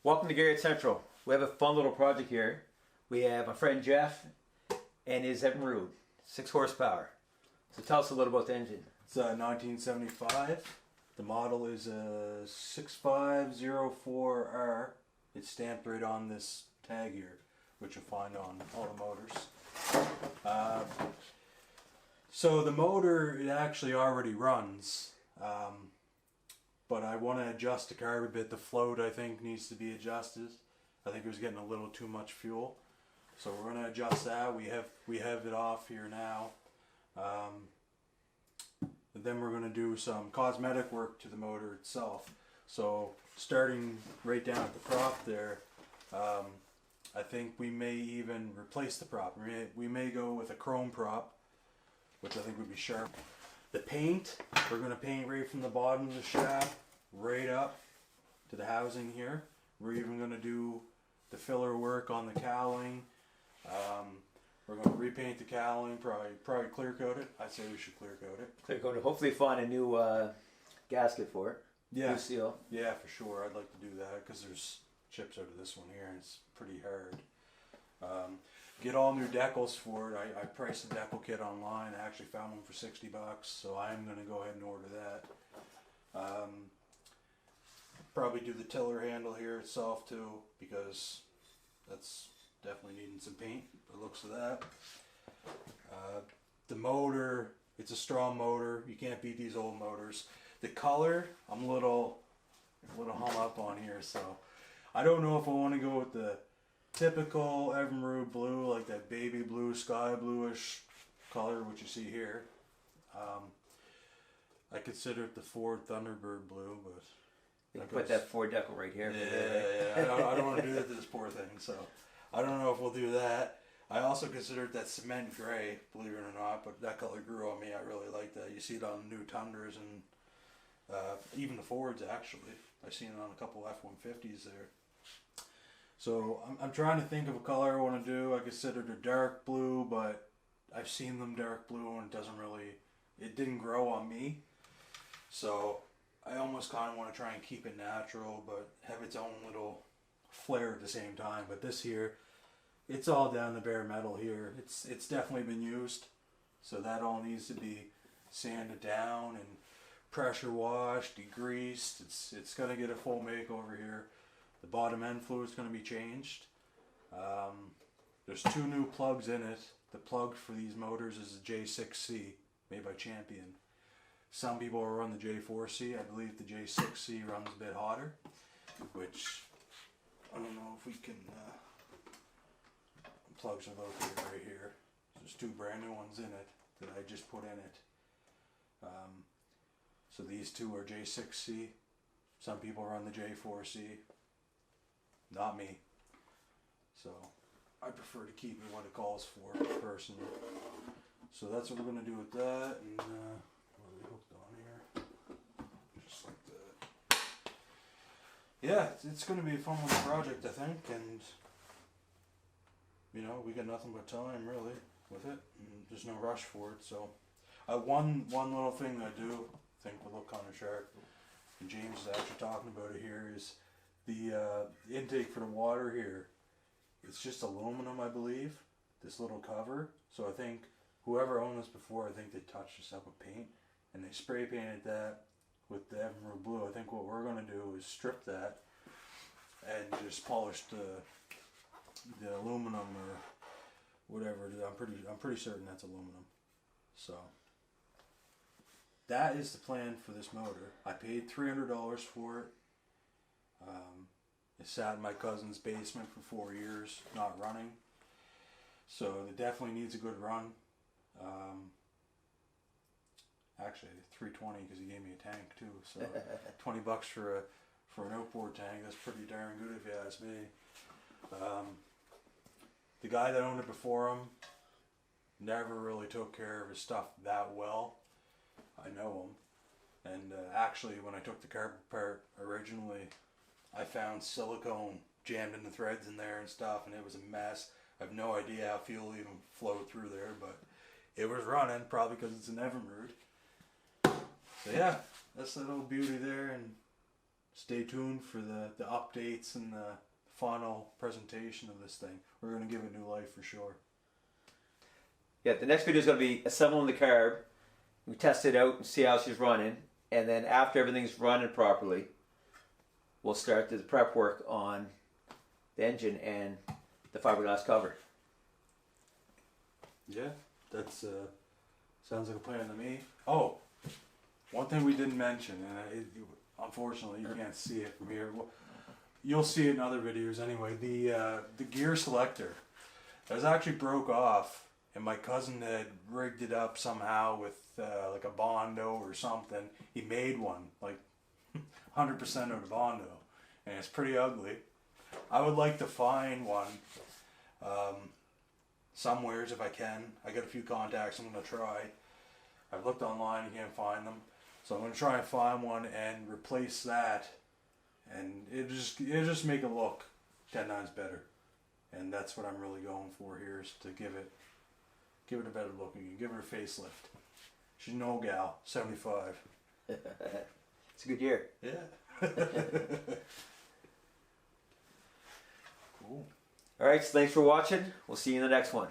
Welcome to Gearhead Central. We have a fun little project here. We have my friend Jeff and his Evinrude, 6 horsepower. So tell us a little about the engine. It's a 1975. The model is a 6504R. It's stamped right on this tag here, which you'll find on all the motors. So the motor, it actually already runs, but I want to adjust the carb a bit. The float, I think, needs to be adjusted. I think it was getting a little too much fuel, so we're going to adjust that. We have it off here now. And then we're going to do some cosmetic work to the motor itself. So starting right down at the prop there, I think we may even replace the prop. We may go with a chrome prop, which I think would be sharp. The paint, we're going to paint right from the bottom of the shaft right up to the housing here. We're even going to do the filler work on the cowling. We're going to repaint the cowling, probably clear coat it. I'd say we should clear coat it. Clear coat it. Hopefully find a new gasket for it. Yeah. New seal. Yeah, for sure. I'd like to do that because there's chips out of this one here and it's pretty hard. Get all new decals for it. I priced the decal kit online. I actually found one for $60, so I'm going to go ahead and order that. Probably do the tiller handle here itself too, because that's definitely needing some paint, the looks of that. The motor, it's a strong motor. You can't beat these old motors. The color, I'm a little hung up on here, so I don't know if I want to go with the typical Evinrude blue, like that baby blue, sky bluish color, which you see here. I consider it the Ford Thunderbird blue, but You can put that Ford decal right here. Yeah. I don't want to do that to this poor thing, so I don't know if we'll do that. I also consider it that cement gray, believe it or not, but that color grew on me. I really like that. You see it on new Tundras and even the Fords, actually. I've seen it on a couple F-150s there. So I'm trying to think of a color I want to do. I considered a dark blue, but I've seen them dark blue and it didn't grow on me. So I almost kind of want to try and keep it natural, but have its own little flair at the same time. But this here, it's all down the bare metal here. It's definitely been used, so that all needs to be sanded down and pressure washed, degreased. It's gonna get a full makeover here. The bottom end fluid is going to be changed. There's 2 new plugs in it. The plug for these motors is a J6C, made by Champion. Some people run the J4C. I believe the J6C runs a bit hotter, which I don't know if we can. Plugs are located right here. There's 2 brand new ones in it that I just put in it. So these 2 are J6C. Some people run the J4C. Not me. So I prefer to keep it what it calls for personally. So that's what we're going to do with that. And what are we hooked on here? Just like that. Yeah, it's going to be a fun little project, I think. And you know, we got nothing but time really with it. And there's no rush for it. So one little thing that I do think will look kind of sharp, and James is actually talking about it here, is the intake for the water here. It's just aluminum, I believe, this little cover. So I think whoever owned this before, I think they touched this up with paint and they spray painted that with the Evinrude blue. I think what we're going to do is strip that and just polish the aluminum or whatever it is. I'm pretty certain that's aluminum. So that is the plan for this motor. I paid $300 for it. It sat in my cousin's basement for 4 years, not running. So it definitely needs a good run. Actually, $320 because he gave me a tank too. So $20 for an outboard tank. That's pretty darn good if you ask me. The guy that owned it before him never really took care of his stuff that well. I know him. And actually, when I took the carb apart originally, I found silicone jammed in the threads in there and stuff, and it was a mess. I have no idea how fuel even flowed through there, but it was running, probably because it's an Evinrude. So yeah, that's that little beauty there, and stay tuned for the updates and the final presentation of this thing. We're going to give it new life for sure. Yeah, the next video is going to be assembling the carb. We test it out and see how she's running. And then after everything's running properly, we'll start the prep work on the engine and the fiberglass cover. Yeah, that's sounds like a plan to me. Oh, one thing we didn't mention, and unfortunately you can't see it from here. Well, you'll see it in other videos anyway. The gear selector that actually broke off, and my cousin had rigged it up somehow with like a Bondo or something. He made one like 100% of the Bondo, and it's pretty ugly. I would like to find one somewheres if I can. I got a few contacts I'm going to try. I've looked online, you can't find them. So I'm going to try and find one and replace that. And it'll just make it look 10 times better. And that's what I'm really going for here, is to give it a better look again. Give her a facelift. She's an old gal, 75. It's a good year. Yeah. Cool. Alright, so thanks for watching. We'll see you in the next one.